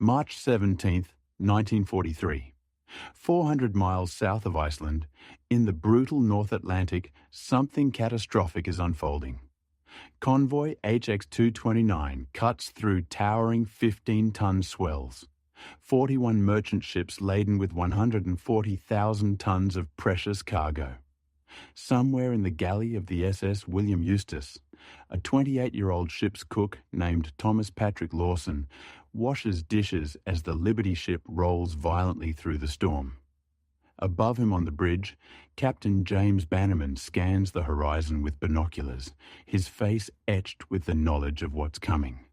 March 17th, 1943. 400 miles south of Iceland, in the brutal North Atlantic, something catastrophic is unfolding. Convoy HX-229 cuts through towering 15-ton swells. 41 merchant ships laden with 140,000 tons of precious cargo. Somewhere in the galley of the SS William Eustace, a 28-year-old ship's cook named Thomas Patrick Lawson washes dishes as the Liberty ship rolls violently through the storm. Above him on the bridge, Captain James Bannerman scans the horizon with binoculars, his face etched with the knowledge of what's coming.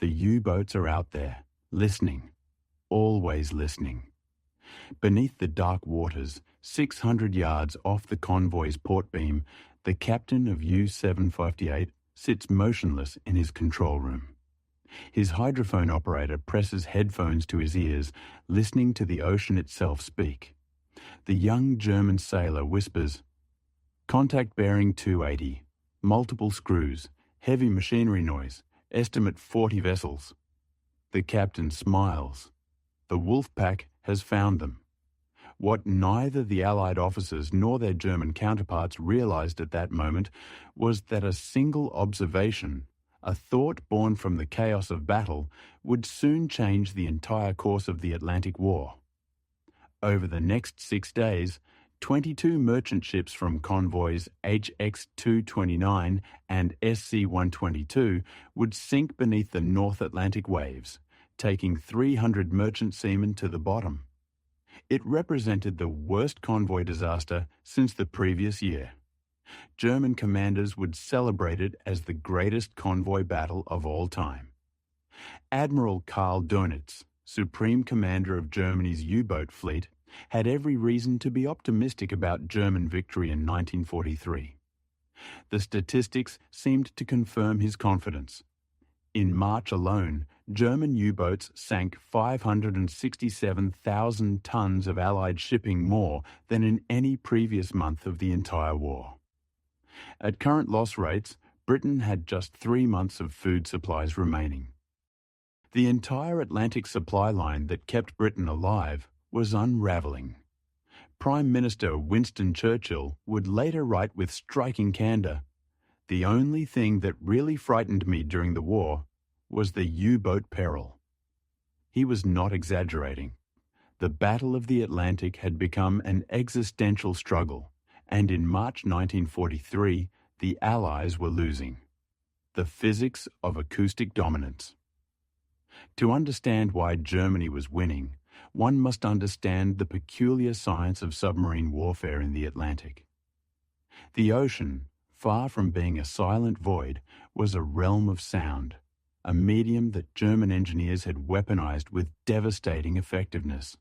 The U-boats are out there, listening, always listening. Beneath the dark waters, 600 yards off the convoy's port beam, the captain of U-758 sits motionless in his control room. His hydrophone operator presses headphones to his ears, listening to the ocean itself speak. The young German sailor whispers, "Contact bearing 280, multiple screws, heavy machinery noise, estimate 40 vessels." The captain smiles. The wolf pack has found them. What neither the Allied officers nor their German counterparts realized at that moment was that a single observation, a thought born from the chaos of battle, would soon change the entire course of the Atlantic War. Over the next 6 days, 22 merchant ships from convoys HX-229 and SC-122 would sink beneath the North Atlantic waves, taking 300 merchant seamen to the bottom. It represented the worst convoy disaster since the previous year. German commanders would celebrate it as the greatest convoy battle of all time. Admiral Karl Dönitz, Supreme Commander of Germany's U-boat fleet, had every reason to be optimistic about German victory in 1943. The statistics seemed to confirm his confidence. In March alone, German U-boats sank 567,000 tons of Allied shipping more than in any previous month of the entire war. At current loss rates, Britain had just 3 months of food supplies remaining. The entire Atlantic supply line that kept Britain alive was unravelling. Prime Minister Winston Churchill would later write with striking candour, "The only thing that really frightened me during the war was the U-boat peril." He was not exaggerating. The Battle of the Atlantic had become an existential struggle, and in March 1943, the Allies were losing. The physics of acoustic dominance. To understand why Germany was winning, one must understand the peculiar science of submarine warfare in the Atlantic. The ocean, far from being a silent void, was a realm of sound, a medium that German engineers had weaponized with devastating effectiveness.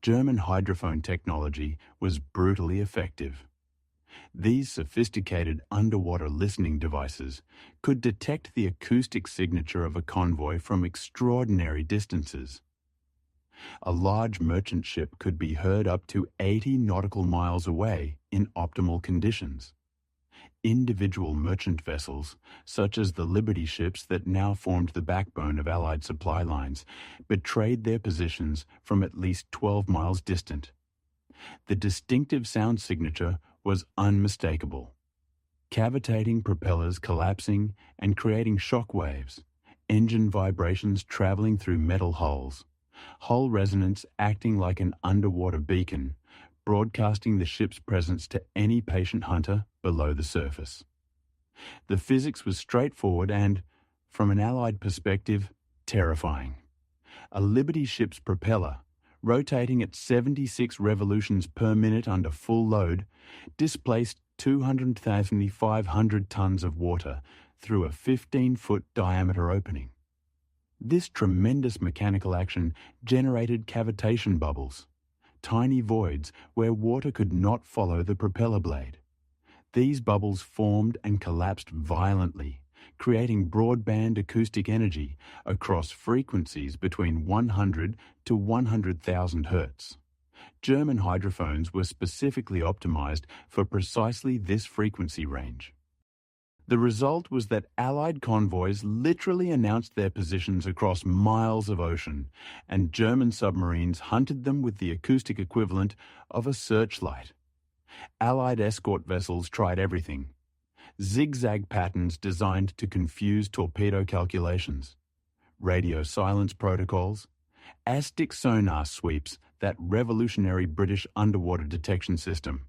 German hydrophone technology was brutally effective. These sophisticated underwater listening devices could detect the acoustic signature of a convoy from extraordinary distances. A large merchant ship could be heard up to 80 nautical miles away in optimal conditions. Individual merchant vessels, such as the Liberty ships that now formed the backbone of Allied supply lines, betrayed their positions from at least 12 miles distant. The distinctive sound signature was unmistakable. Cavitating propellers collapsing and creating shock waves, engine vibrations traveling through metal hulls, hull resonance acting like an underwater beacon, broadcasting the ship's presence to any patient hunter below the surface. The physics was straightforward and, from an Allied perspective, terrifying. A Liberty ship's propeller, rotating at 76 revolutions per minute under full load, displaced 2,500 tons of water through a 15-foot diameter opening. This tremendous mechanical action generated cavitation bubbles, tiny voids where water could not follow the propeller blade. These bubbles formed and collapsed violently, creating broadband acoustic energy across frequencies between 100 to 100,000 Hz. German hydrophones were specifically optimized for precisely this frequency range. The result was that Allied convoys literally announced their positions across miles of ocean, and German submarines hunted them with the acoustic equivalent of a searchlight. Allied escort vessels tried everything. Zigzag patterns designed to confuse torpedo calculations, radio silence protocols, ASDIC sonar sweeps, that revolutionary British underwater detection system.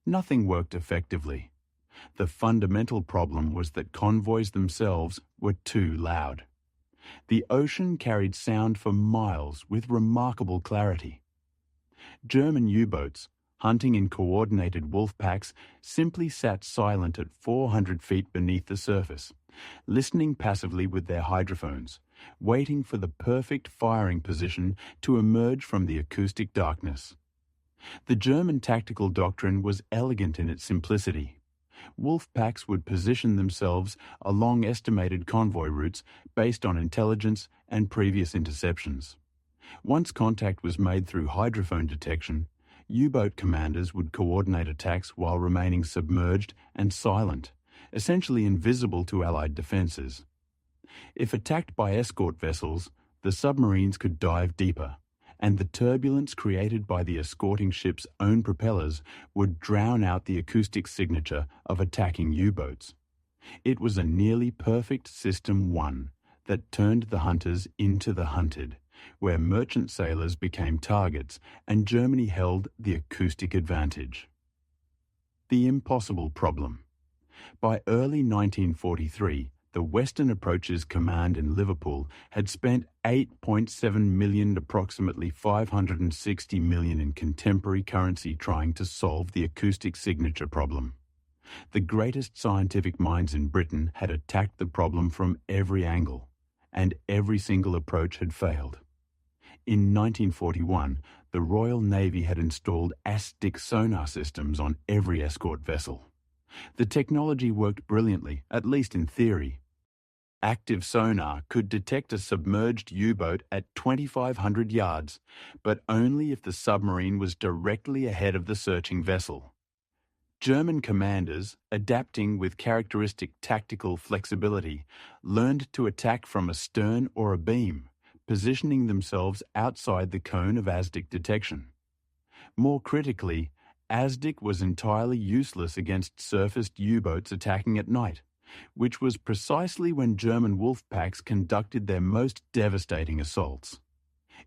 Nothing worked effectively. The fundamental problem was that convoys themselves were too loud. The ocean carried sound for miles with remarkable clarity. German U-boats, hunting in coordinated wolf packs, simply sat silent at 400 feet beneath the surface, listening passively with their hydrophones, waiting for the perfect firing position to emerge from the acoustic darkness. The German tactical doctrine was elegant in its simplicity. Wolf packs would position themselves along estimated convoy routes based on intelligence and previous interceptions. Once contact was made through hydrophone detection, U-boat commanders would coordinate attacks while remaining submerged and silent, essentially invisible to Allied defences. If attacked by escort vessels, the submarines could dive deeper, and the turbulence created by the escorting ship's own propellers would drown out the acoustic signature of attacking U-boats. It was a nearly perfect System 1 that turned the hunters into the hunted, where merchant sailors became targets and Germany held the acoustic advantage. The impossible problem. By early 1943, the Western Approaches Command in Liverpool had spent $8.7 million, approximately $560 million in contemporary currency, trying to solve the acoustic signature problem. The greatest scientific minds in Britain had attacked the problem from every angle, and every single approach had failed. In 1941, the Royal Navy had installed ASDIC sonar systems on every escort vessel. The technology worked brilliantly, at least in theory. Active sonar could detect a submerged U-boat at 2,500 yards, but only if the submarine was directly ahead of the searching vessel. German commanders, adapting with characteristic tactical flexibility, learned to attack from a stern or a beam, positioning themselves outside the cone of ASDIC detection. More critically, ASDIC was entirely useless against surfaced U-boats attacking at night, which was precisely when German wolf packs conducted their most devastating assaults.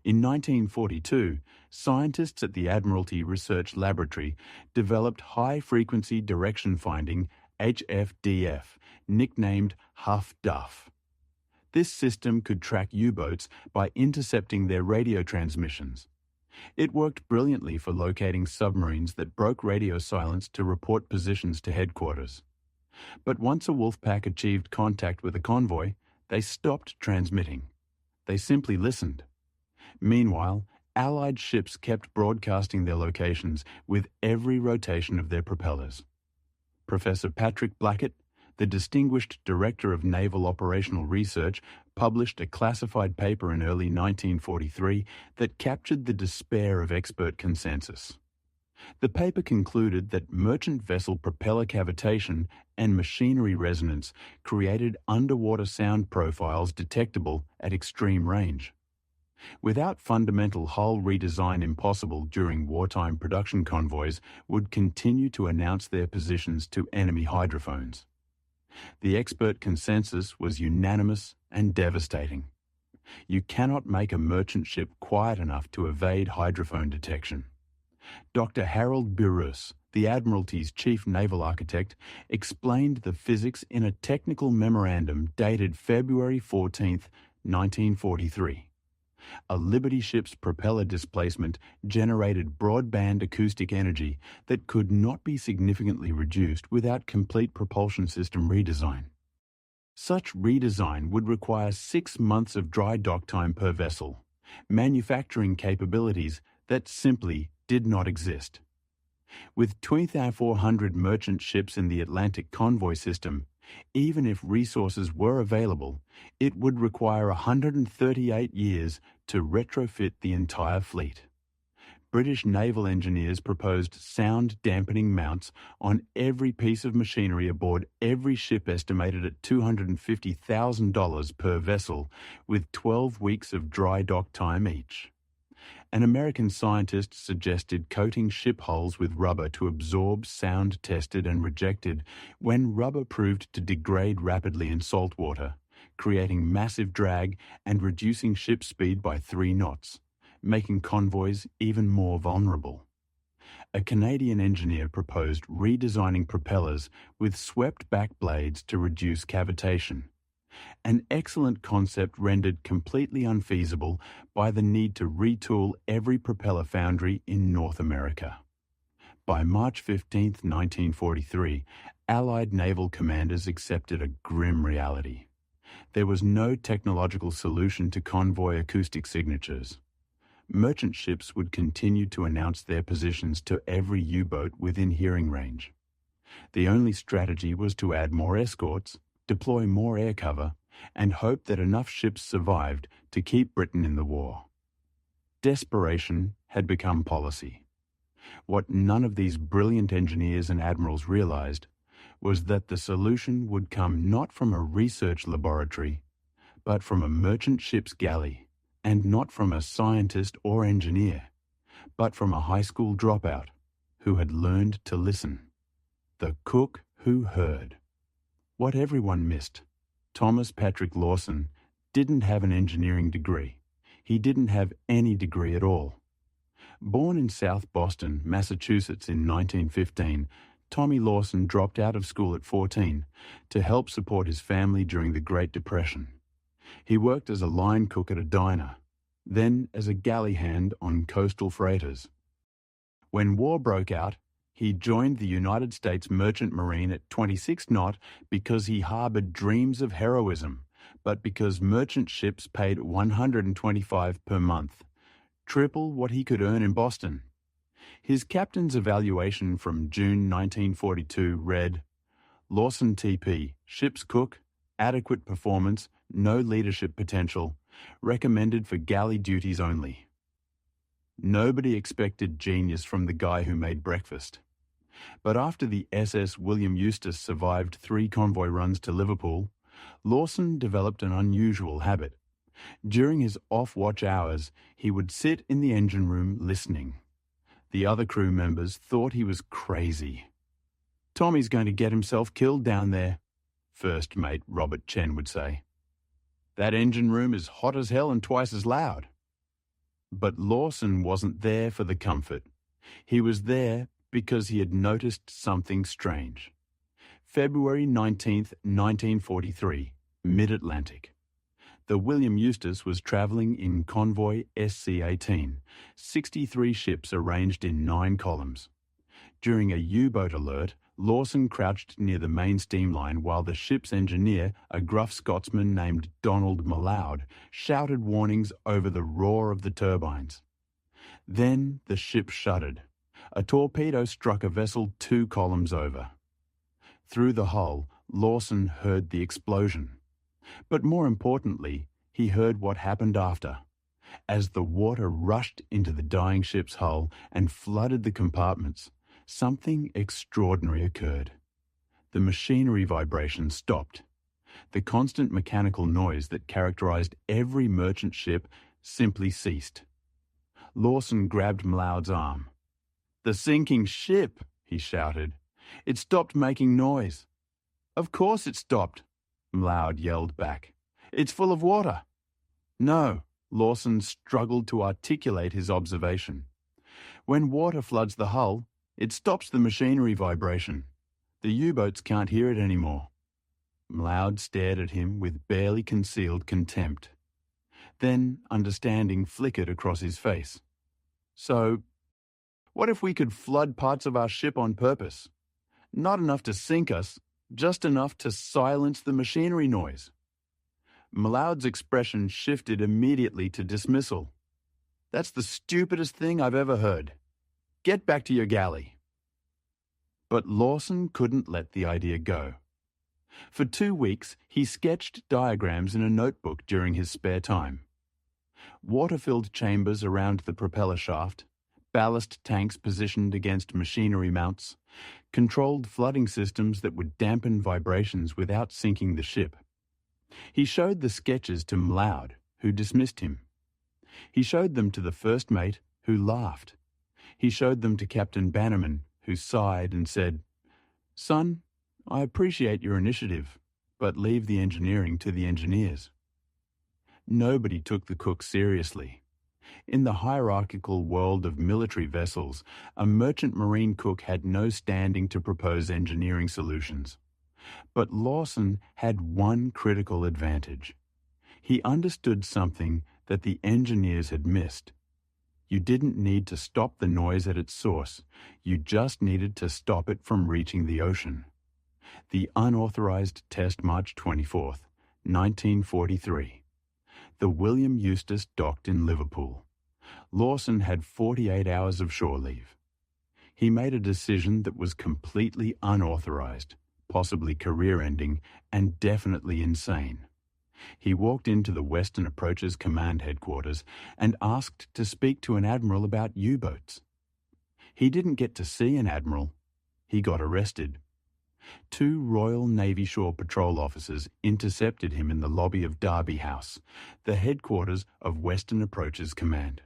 In 1942, scientists at the Admiralty Research Laboratory developed high-frequency direction finding HFDF, nicknamed Huff-Duff. This system could track U-boats by intercepting their radio transmissions. It worked brilliantly for locating submarines that broke radio silence to report positions to headquarters. But once a wolf pack achieved contact with a convoy, they stopped transmitting. They simply listened. Meanwhile, Allied ships kept broadcasting their locations with every rotation of their propellers. Professor Patrick Blackett, the distinguished director of naval operational research, published a classified paper in early 1943 that captured the despair of expert consensus. The paper concluded that merchant vessel propeller cavitation and machinery resonance created underwater sound profiles detectable at extreme range. Without fundamental hull redesign impossible during wartime production convoys would continue to announce their positions to enemy hydrophones. The expert consensus was unanimous and devastating. You cannot make a merchant ship quiet enough to evade hydrophone detection. Dr. Harold Burrus, the Admiralty's chief naval architect, explained the physics in a technical memorandum dated February 14, 1943. A Liberty ship's propeller displacement generated broadband acoustic energy that could not be significantly reduced without complete propulsion system redesign. Such redesign would require 6 months of dry dock time per vessel, manufacturing capabilities that simply did not exist. With 2,400 merchant ships in the Atlantic convoy system, even if resources were available, it would require 138 years to retrofit the entire fleet. British naval engineers proposed sound-dampening mounts on every piece of machinery aboard every ship, estimated at $250,000 per vessel, with 12 weeks of dry dock time each. An American scientist suggested coating ship hulls with rubber to absorb sound tested and rejected when rubber proved to degrade rapidly in salt water, creating massive drag and reducing ship speed by 3 knots, making convoys even more vulnerable. A Canadian engineer proposed redesigning propellers with swept-back blades to reduce cavitation, an excellent concept rendered completely unfeasible by the need to retool every propeller foundry in North America. By March 15, 1943, Allied naval commanders accepted a grim reality. There was no technological solution to convoy acoustic signatures. Merchant ships would continue to announce their positions to every U-boat within hearing range. The only strategy was to add more escorts, deploy more air cover, and hope that enough ships survived to keep Britain in the war. Desperation had become policy. What none of these brilliant engineers and admirals realized was that the solution would come not from a research laboratory, but from a merchant ship's galley, and not from a scientist or engineer, but from a high school dropout who had learned to listen. The cook who heard. What everyone missed. Thomas Patrick Lawson didn't have an engineering degree. He didn't have any degree at all. Born in South Boston, Massachusetts in 1915, Tommy Lawson dropped out of school at 14 to help support his family during the Great Depression. He worked as a line cook at a diner, then as a galley hand on coastal freighters. When war broke out, he joined the United States Merchant Marine at 26 knot because he harbored dreams of heroism, but because merchant ships paid $125 per month, triple what he could earn in Boston. His captain's evaluation from June 1942 read, "Lawson TP, ship's cook, adequate performance, no leadership potential, recommended for galley duties only." Nobody expected genius from the guy who made breakfast. But after the SS William Eustace survived 3 convoy runs to Liverpool, Lawson developed an unusual habit. During his off-watch hours, he would sit in the engine room listening. The other crew members thought he was crazy. "Tommy's going to get himself killed down there," first mate Robert Chen would say. "That engine room is hot as hell and twice as loud." But Lawson wasn't there for the comfort. He was there because he had noticed something strange. February 19th, 1943, mid-Atlantic. The William Eustace was travelling in convoy SC-18, 63 ships arranged in 9 columns. During a U-boat alert, Lawson crouched near the main steam line while the ship's engineer, a gruff Scotsman named Donald M'Leod, shouted warnings over the roar of the turbines. Then the ship shuddered. A torpedo struck a vessel 2 columns over. Through the hull, Lawson heard the explosion. But more importantly, he heard what happened after. As the water rushed into the dying ship's hull and flooded the compartments, something extraordinary occurred. The machinery vibration stopped. The constant mechanical noise that characterized every merchant ship simply ceased. Lawson grabbed M'Leod's arm. "The sinking ship," he shouted. "It stopped making noise." "Of course it stopped," M'Leod yelled back. "It's full of water." "No," Lawson struggled to articulate his observation. "When water floods the hull, it stops the machinery vibration. The U-boats can't hear it anymore." M'Leod stared at him with barely concealed contempt. Then understanding flickered across his face. "So, what if we could flood parts of our ship on purpose? Not enough to sink us, just enough to silence the machinery noise." M'Leod's expression shifted immediately to dismissal. "That's the stupidest thing I've ever heard. Get back to your galley." But Lawson couldn't let the idea go. For 2 weeks, he sketched diagrams in a notebook during his spare time. Water-filled chambers around the propeller shaft, ballast tanks positioned against machinery mounts, controlled flooding systems that would dampen vibrations without sinking the ship. He showed the sketches to M'Leod, who dismissed him. He showed them to the first mate, who laughed. He showed them to Captain Bannerman, who sighed and said, "Son, I appreciate your initiative, but leave the engineering to the engineers." Nobody took the cook seriously. In the hierarchical world of military vessels, a merchant marine cook had no standing to propose engineering solutions. But Lawson had one critical advantage. He understood something that the engineers had missed. You didn't need to stop the noise at its source. You just needed to stop it from reaching the ocean. The unauthorized test March 24th, 1943. The William Eustace docked in Liverpool. Lawson had 48 hours of shore leave. He made a decision that was completely unauthorized, possibly career-ending, and definitely insane. He walked into the Western Approaches Command Headquarters and asked to speak to an admiral about U-boats. He didn't get to see an admiral. He got arrested. 2 Royal Navy Shore Patrol officers intercepted him in the lobby of Derby House, the headquarters of Western Approaches Command.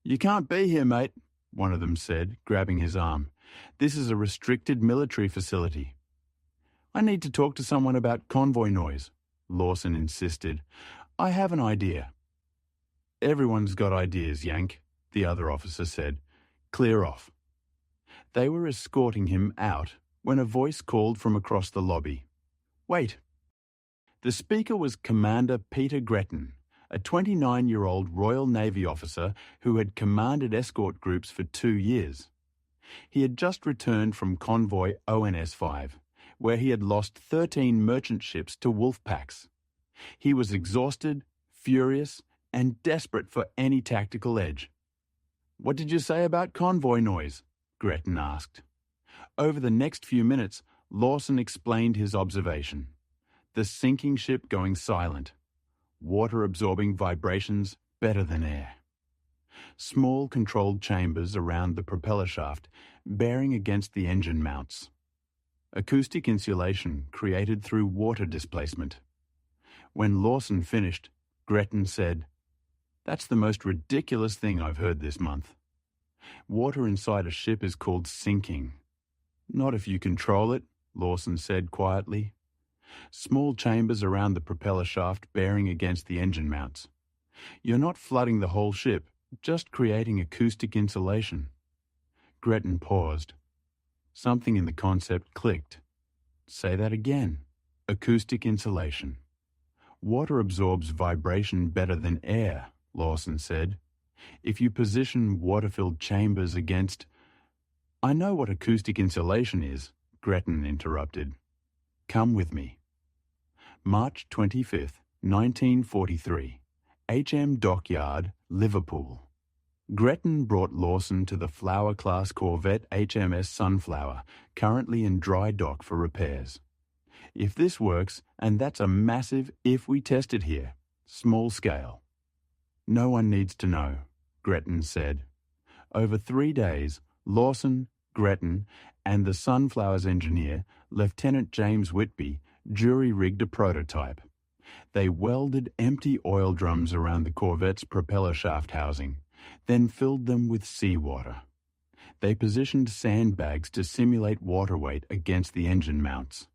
"You can't be here, mate," one of them said, grabbing his arm. "This is a restricted military facility." "I need to talk to someone about convoy noise," Lawson insisted. "I have an idea." "Everyone's got ideas, Yank," the other officer said. "Clear off." They were escorting him out when a voice called from across the lobby, "Wait." The speaker was Commander Peter Gretton, a 29-year-old Royal Navy officer who had commanded escort groups for 2 years. He had just returned from convoy ONS-5, where he had lost 13 merchant ships to wolf packs. He was exhausted, furious, and desperate for any tactical edge. "What did you say about convoy noise?" Gretton asked. Over the next few minutes, Lawson explained his observation. The sinking ship going silent. Water absorbing vibrations better than air. Small controlled chambers around the propeller shaft, bearing against the engine mounts. Acoustic insulation created through water displacement. When Lawson finished, Gretton said, "That's the most ridiculous thing I've heard this month. Water inside a ship is called sinking." "Not if you control it," Lawson said quietly. Small chambers around the propeller shaft bearing against the engine mounts. You're not flooding the whole ship, just creating acoustic insulation. Gretton paused. Something in the concept clicked. "Say that again." "Acoustic insulation." "Water absorbs vibration better than air," Lawson said. "If you position water-filled chambers against—" "I know what acoustic insulation is," Gretton interrupted. "Come with me." March 25th, 1943. HM Dockyard, Liverpool. Gretton brought Lawson to the Flower-class corvette HMS Sunflower, currently in dry dock for repairs. "If this works, and that's a massive if we test it here, small scale." "No one needs to know," Gretton said. Over 3 days, Lawson, Gretton, and the Sunflower's engineer, Lieutenant James Whitby, jury-rigged a prototype. They welded empty oil drums around the corvette's propeller shaft housing, then filled them with seawater. They positioned sandbags to simulate water weight against the engine mounts.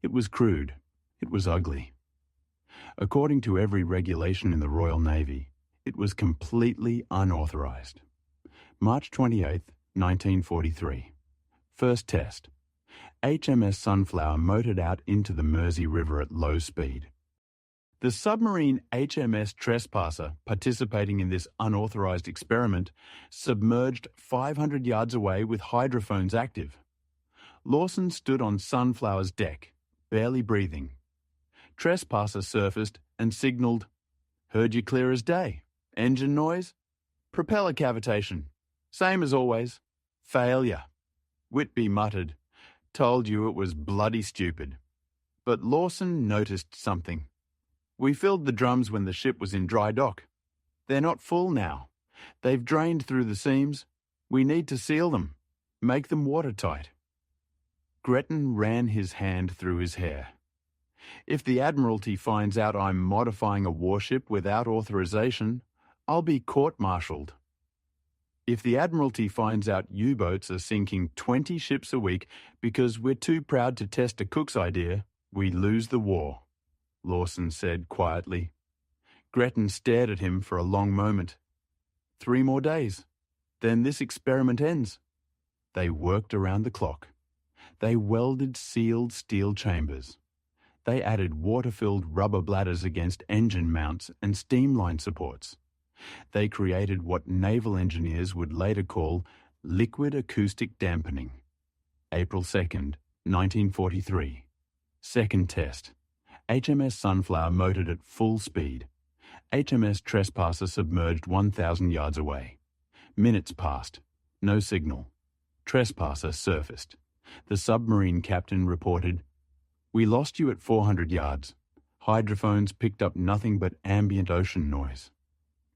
It was crude. It was ugly. According to every regulation in the Royal Navy, it was completely unauthorized. March 28th, 1943. First test. HMS Sunflower motored out into the Mersey River at low speed. The submarine HMS Trespasser, participating in this unauthorized experiment, submerged 500 yards away with hydrophones active. Lawson stood on Sunflower's deck, barely breathing. Trespasser surfaced and signaled, "Heard you clear as day. Engine noise? Propeller cavitation. Same as always. Failure." Whitby muttered, "Told you it was bloody stupid." But Lawson noticed something. "We filled the drums when the ship was in dry dock. They're not full now. They've drained through the seams. We need to seal them. Make them watertight. Gretton ran his hand through his hair. If the Admiralty finds out I'm modifying a warship without authorization, I'll be court-martialed. If the Admiralty finds out U-boats are sinking 20 ships a week because we're too proud to test a cook's idea, we lose the war, Lawson said quietly. Gretton stared at him for a long moment. 3 more days. Then this experiment ends. They worked around the clock. They welded sealed steel chambers. They added water-filled rubber bladders against engine mounts and steamline supports. They created what naval engineers would later call liquid acoustic dampening. April 2nd, 1943. Second test. HMS Sunflower motored at full speed. HMS Trespasser submerged 1,000 yards away. Minutes passed. No signal. Trespasser surfaced. The submarine captain reported, "We lost you at 400 yards. Hydrophones picked up nothing but ambient ocean noise."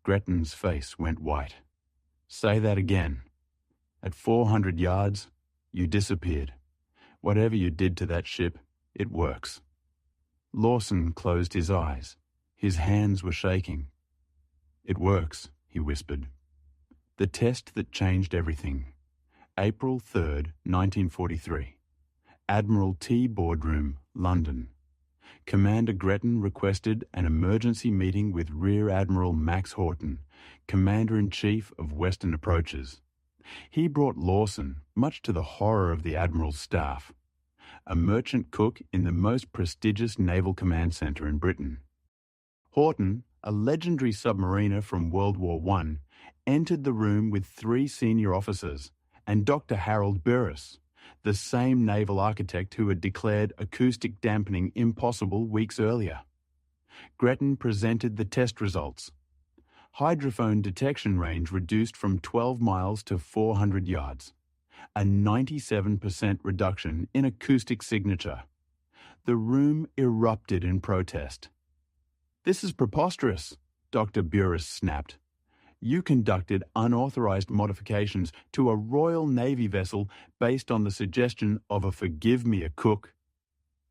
Gretton's face went white. "Say that again. At 400 yards, you disappeared. Whatever you did to that ship, it works." Lawson closed his eyes. His hands were shaking. "It works," he whispered. The test that changed everything. April 3rd, 1943. Admiral T Boardroom, London. Commander Gretton requested an emergency meeting with Rear Admiral Max Horton, Commander-in-Chief of Western Approaches. He brought Lawson, much to the horror of the Admiral's staff, a merchant cook in the most prestigious naval command centre in Britain. Horton, a legendary submariner from World War I, entered the room with 3 senior officers and Dr. Harold Burris, the same naval architect who had declared acoustic dampening impossible weeks earlier. Gretton presented the test results. Hydrophone detection range reduced from 12 miles to 400 yards. A 97% reduction in acoustic signature. The room erupted in protest. "This is preposterous," Dr. Burris snapped. "You conducted unauthorized modifications to a Royal Navy vessel based on the suggestion of a forgive-me-a-cook.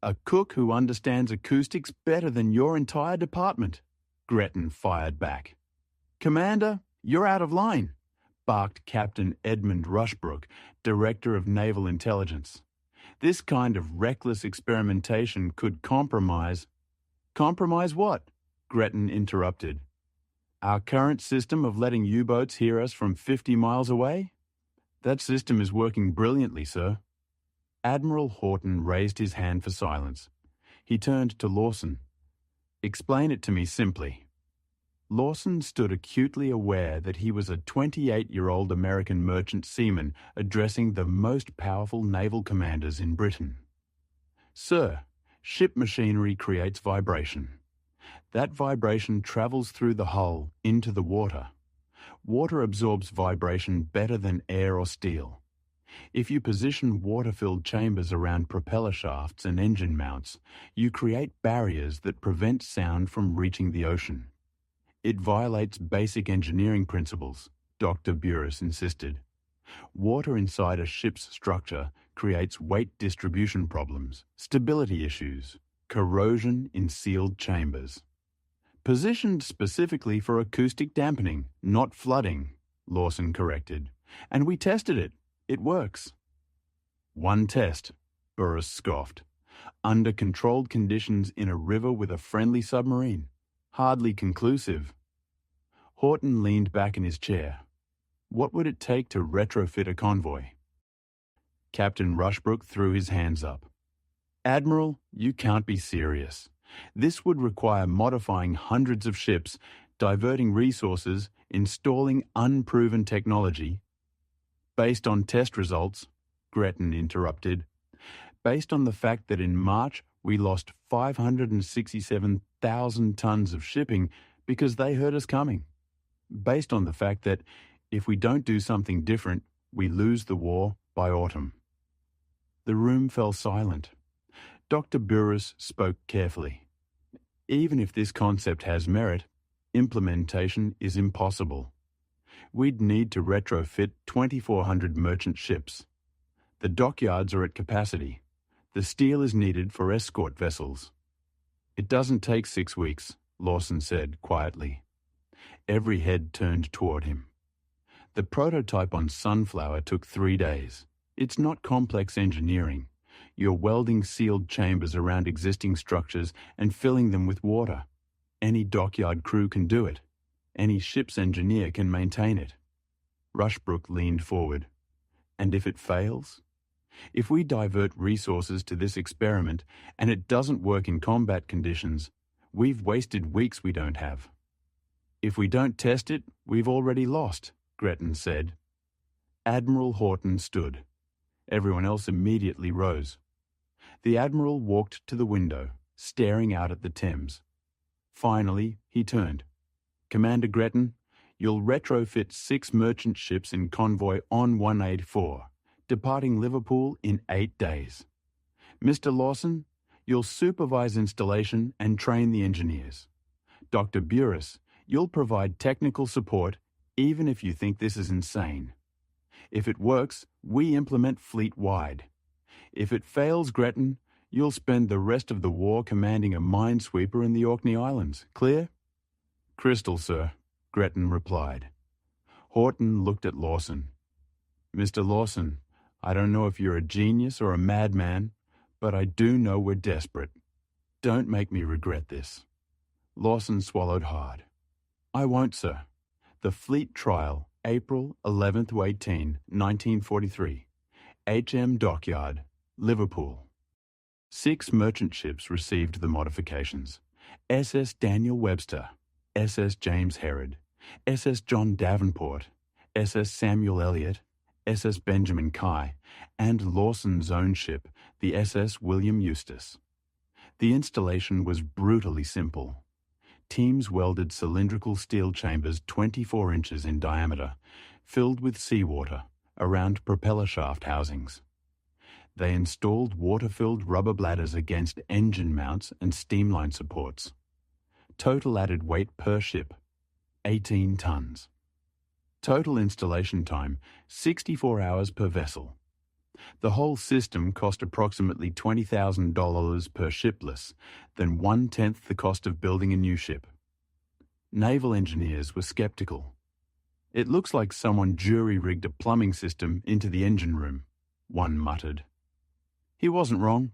A cook who understands acoustics better than your entire department," Gretton fired back. "Commander, you're out of line," barked Captain Edmund Rushbrook, Director of Naval Intelligence. "This kind of reckless experimentation could compromise—" "Compromise what?" Gretton interrupted. "Our current system of letting U-boats hear us from 50 miles away? That system is working brilliantly, sir." Admiral Horton raised his hand for silence. He turned to Lawson. "Explain it to me simply." Lawson stood acutely aware that he was a 28-year-old American merchant seaman addressing the most powerful naval commanders in Britain. "Sir, ship machinery creates vibration. That vibration travels through the hull into the water. Water absorbs vibration better than air or steel. If you position water-filled chambers around propeller shafts and engine mounts, you create barriers that prevent sound from reaching the ocean. It violates basic engineering principles," Dr. Burris insisted. "Water inside a ship's structure creates weight distribution problems, stability issues, corrosion in sealed chambers." "Positioned specifically for acoustic dampening, not flooding," Lawson corrected. "And we tested it. It works." "One test," Burris scoffed. "Under controlled conditions in a river with a friendly submarine. Hardly conclusive." Horton leaned back in his chair. "What would it take to retrofit a convoy?" Captain Rushbrook threw his hands up. "Admiral, you can't be serious. This would require modifying hundreds of ships, diverting resources, installing unproven technology." "Based on test results," Gretton interrupted. "Based on the fact that in March we lost 567,000 tons of shipping because they heard us coming. Based on the fact that if we don't do something different, we lose the war by autumn." The room fell silent. Dr. Burris spoke carefully. "Even if this concept has merit, implementation is impossible. We'd need to retrofit 2,400 merchant ships. The dockyards are at capacity. The steel is needed for escort vessels. It doesn't take 6 weeks, Lawson said quietly. Every head turned toward him. The prototype on Sunflower took 3 days. It's not complex engineering. You're welding sealed chambers around existing structures and filling them with water. Any dockyard crew can do it. Any ship's engineer can maintain it. Rushbrook leaned forward. And if it fails? If we divert resources to this experiment and it doesn't work in combat conditions, we've wasted weeks we don't have. If we don't test it, we've already lost, Gretton said. Admiral Horton stood. Everyone else immediately rose. The Admiral walked to the window, staring out at the Thames. Finally, he turned. Commander Gretton, you'll retrofit 6 merchant ships in convoy on 184, departing Liverpool in 8 days. Mr. Lawson, you'll supervise installation and train the engineers. Dr. Burris, you'll provide technical support even if you think this is insane. If it works, we implement fleet-wide. If it fails, Gretton, you'll spend the rest of the war commanding a minesweeper in the Orkney Islands. Clear? Crystal, sir, Gretton replied. Horton looked at Lawson. Mr. Lawson, I don't know if you're a genius or a madman, but I do know we're desperate. Don't make me regret this. Lawson swallowed hard. I won't, sir. The fleet trial, April 11th to 18, 1943. HM Dockyard, Liverpool. 6 merchant ships received the modifications. SS Daniel Webster, SS James Herod, SS John Davenport, SS Samuel Elliott, SS Benjamin Kai, and Lawson's own ship, the SS William Eustace. The installation was brutally simple. Teams welded cylindrical steel chambers 24 inches in diameter, filled with seawater, around propeller shaft housings. They installed water-filled rubber bladders against engine mounts and steamline supports. Total added weight per ship, 18 tons. Total installation time, 64 hours per vessel. The whole system cost approximately $20,000 per shipless, than 1/10 the cost of building a new ship. Naval engineers were skeptical. It looks like someone jury-rigged a plumbing system into the engine room, one muttered. He wasn't wrong,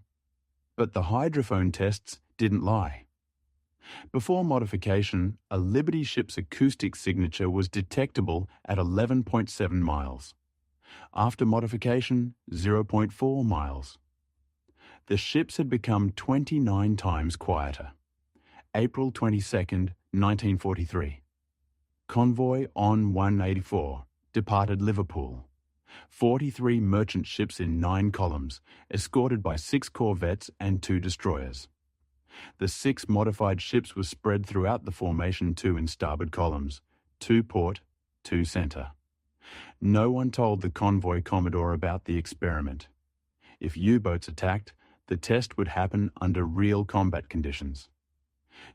but the hydrophone tests didn't lie. Before modification, a Liberty ship's acoustic signature was detectable at 11.7 miles. After modification, 0.4 miles. The ships had become 29 times quieter. April 22nd, 1943. Convoy on 184 departed Liverpool. 43 merchant ships in 9 columns, escorted by 6 corvettes and 2 destroyers. The 6 modified ships were spread throughout the formation 2 in starboard columns, 2 port, 2 centre. No one told the convoy commodore about the experiment. If U-boats attacked, the test would happen under real combat conditions.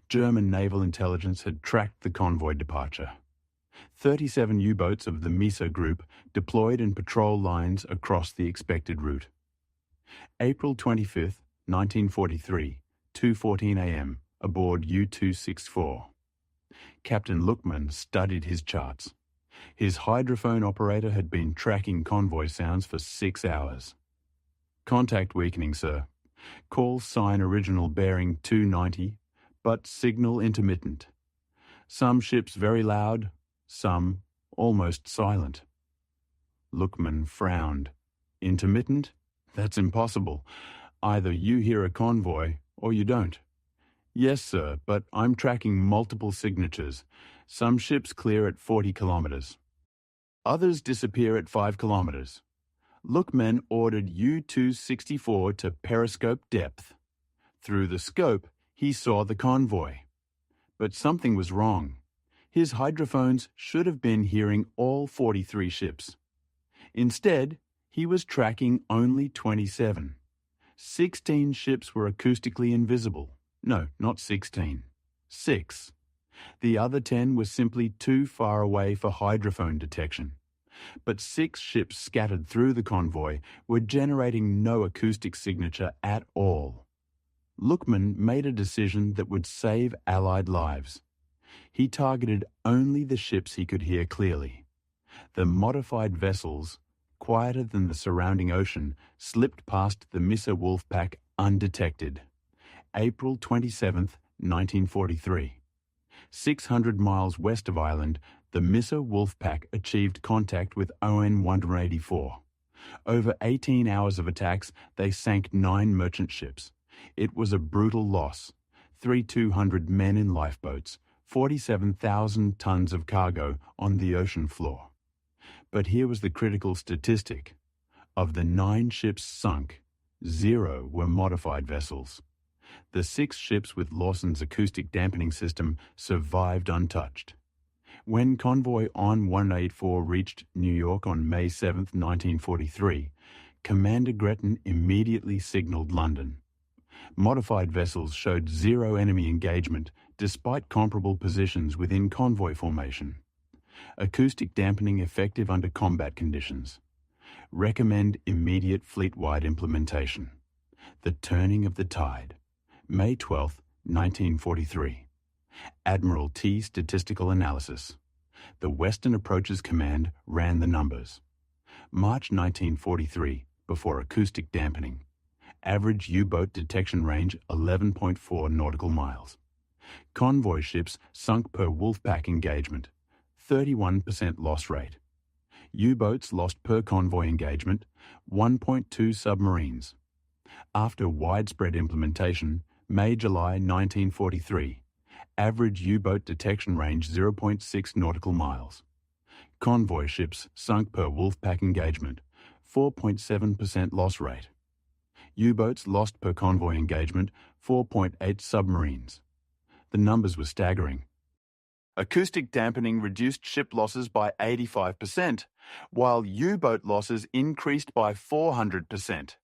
German naval intelligence had tracked the convoy departure. 37 U-boats of the MESA group deployed in patrol lines across the expected route. April 25th, 1943, 2:14 a.m., aboard U-264. Captain Lookman studied his charts. His hydrophone operator had been tracking convoy sounds for 6 hours. Contact weakening, sir. Call sign original bearing 290, but signal intermittent. Some ships very loud, some almost silent. Lookman frowned. Intermittent? That's impossible. Either you hear a convoy or you don't. Yes, sir, but I'm tracking multiple signatures. Some ships clear at 40 kilometers. Others disappear at 5 kilometers. Lookman ordered U-264 to periscope depth. Through the scope, he saw the convoy. But something was wrong. His hydrophones should have been hearing all 43 ships. Instead, he was tracking only 27. 16 ships were acoustically invisible. No, not 16. 6. The other 10 were simply too far away for hydrophone detection. But 6 ships scattered through the convoy were generating no acoustic signature at all. Lookman made a decision that would save Allied lives. He targeted only the ships he could hear clearly. The modified vessels, quieter than the surrounding ocean, slipped past the Missa Wolfpack undetected. April 27, 1943. 600 miles west of Ireland, the Missa Wolfpack achieved contact with ON-184. Over 18 hours of attacks, they sank 9 merchant ships. It was a brutal loss. 3,200 men in lifeboats, 47,000 tons of cargo on the ocean floor. But here was the critical statistic. Of the 9 ships sunk, 0 were modified vessels. The 6 ships with Lawson's acoustic dampening system survived untouched. When convoy ON-184 reached New York on May 7, 1943, Commander Gretton immediately signalled London. Modified vessels showed 0 enemy engagement despite comparable positions within convoy formation. Acoustic dampening effective under combat conditions. Recommend immediate fleet-wide implementation. The turning of the tide. May 12, 1943. Admiralty statistical analysis. The Western Approaches Command ran the numbers. March 1943, before acoustic dampening. Average U-boat detection range 11.4 nautical miles. Convoy ships sunk per Wolfpack engagement, 31% loss rate. U-boats lost per convoy engagement, 1.2 submarines. After widespread implementation, May-July 1943, average U-boat detection range 0.6 nautical miles. Convoy ships sunk per Wolfpack engagement, 4.7% loss rate. U-boats lost per convoy engagement, 4.8 submarines. The numbers were staggering. Acoustic dampening reduced ship losses by 85%, while U-boat losses increased by 400%.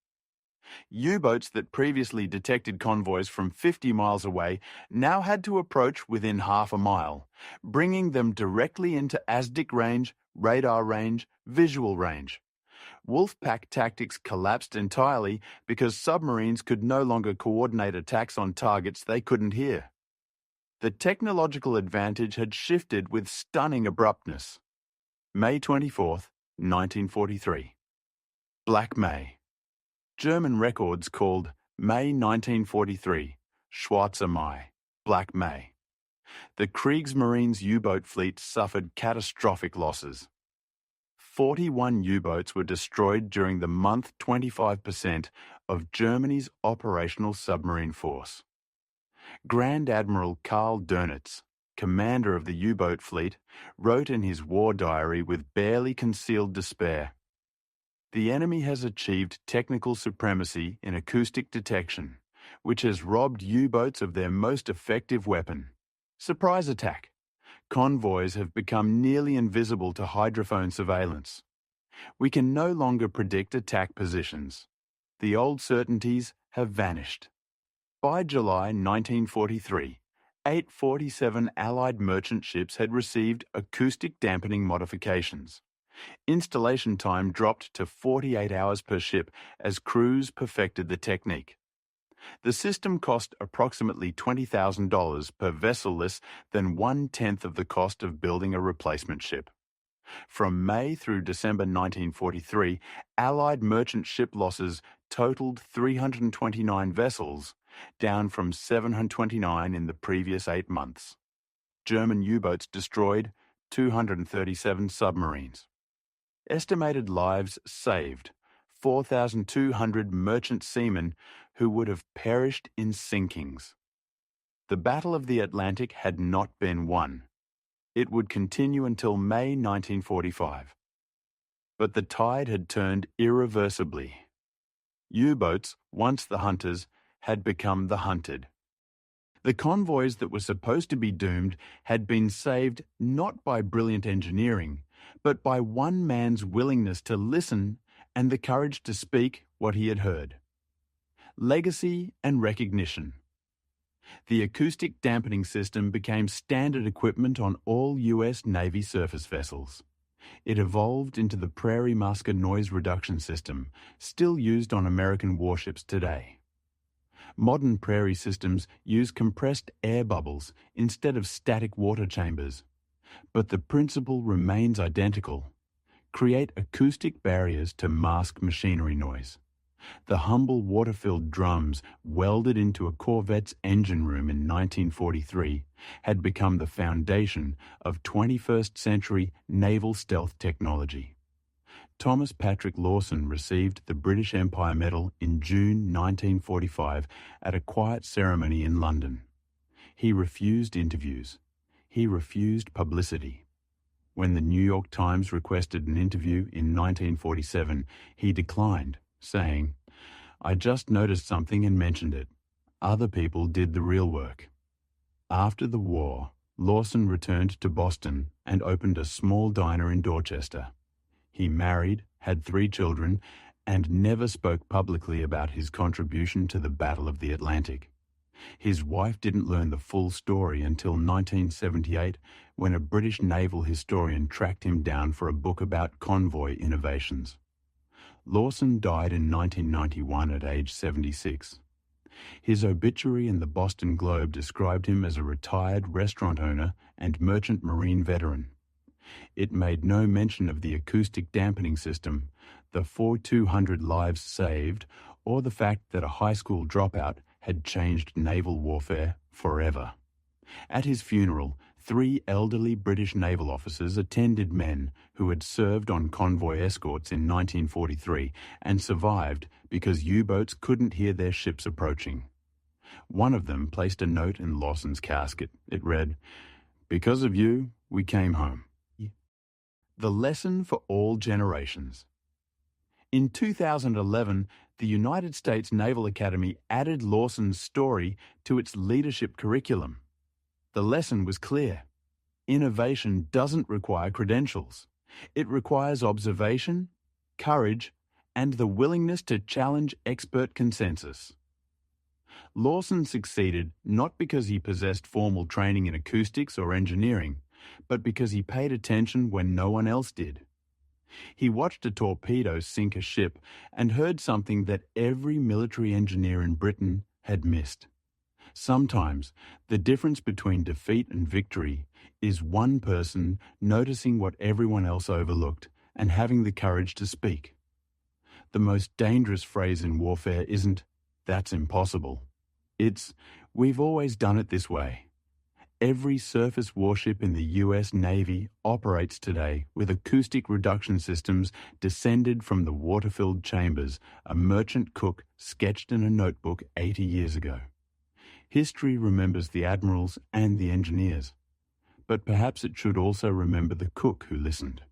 U-boats that previously detected convoys from 50 miles away now had to approach within half a mile, bringing them directly into ASDIC range, radar range, visual range. Wolfpack tactics collapsed entirely because submarines could no longer coordinate attacks on targets they couldn't hear. The technological advantage had shifted with stunning abruptness. May 24, 1943. Black May. German records called May 1943, Schwarzer Mai, Black May. The Kriegsmarine's U-boat fleet suffered catastrophic losses. 41 U-boats were destroyed during the month, 25% of Germany's operational submarine force. Grand Admiral Karl Dönitz, commander of the U-boat fleet, wrote in his war diary with barely concealed despair, "The enemy has achieved technical supremacy in acoustic detection, which has robbed U-boats of their most effective weapon, surprise attack. Convoys have become nearly invisible to hydrophone surveillance. We can no longer predict attack positions. The old certainties have vanished." By July 1943, 847 Allied merchant ships had received acoustic dampening modifications. Installation time dropped to 48 hours per ship as crews perfected the technique. The system cost approximately $20,000 per vessel, less than 1/10 of the cost of building a replacement ship. From May through December 1943, Allied merchant ship losses totaled 329 vessels, down from 729 in the previous 8 months. German U-boats destroyed, 237 submarines. Estimated lives saved, 4,200 merchant seamen who would have perished in sinkings. The Battle of the Atlantic had not been won. It would continue until May 1945. But the tide had turned irreversibly. U-boats, once the hunters, had become the hunted. The convoys that were supposed to be doomed had been saved not by brilliant engineering, but by one man's willingness to listen and the courage to speak what he had heard. Legacy and recognition. The acoustic dampening system became standard equipment on all US Navy surface vessels. It evolved into the Prairie Musker noise reduction system, still used on American warships today. Modern Prairie systems use compressed air bubbles instead of static water chambers, but the principle remains identical. Create acoustic barriers to mask machinery noise. The humble water-filled drums welded into a Corvette's engine room in 1943 had become the foundation of 21st century naval stealth technology. Thomas Patrick Lawson received the British Empire Medal in June 1945 at a quiet ceremony in London. He refused interviews. He refused publicity. When the New York Times requested an interview in 1947, he declined, saying, "I just noticed something and mentioned it. Other people did the real work." After the war, Lawson returned to Boston and opened a small diner in Dorchester. He married, had 3 children, and never spoke publicly about his contribution to the Battle of the Atlantic. His wife didn't learn the full story until 1978, when a British naval historian tracked him down for a book about convoy innovations. Lawson died in 1991 at age 76. His obituary in the Boston Globe described him as a retired restaurant owner and merchant marine veteran. It made no mention of the acoustic dampening system, the 4,200 lives saved, or the fact that a high school dropout had changed naval warfare forever. At his funeral, 3 elderly British naval officers attended men who had served on convoy escorts in 1943 and survived because U-boats couldn't hear their ships approaching. One of them placed a note in Lawson's casket. It read, "Because of you, we came home." The lesson for all generations. In 2011, the United States Naval Academy added Lawson's story to its leadership curriculum. The lesson was clear. Innovation doesn't require credentials. It requires observation, courage, and the willingness to challenge expert consensus. Lawson succeeded not because he possessed formal training in acoustics or engineering, but because he paid attention when no one else did. He watched a torpedo sink a ship and heard something that every military engineer in Britain had missed. Sometimes, the difference between defeat and victory is one person noticing what everyone else overlooked and having the courage to speak. The most dangerous phrase in warfare isn't, "That's impossible." It's, "We've always done it this way." Every surface warship in the US Navy operates today with acoustic reduction systems descended from the water-filled chambers a merchant cook sketched in a notebook 80 years ago. History remembers the admirals and the engineers, but perhaps it should also remember the cook who listened.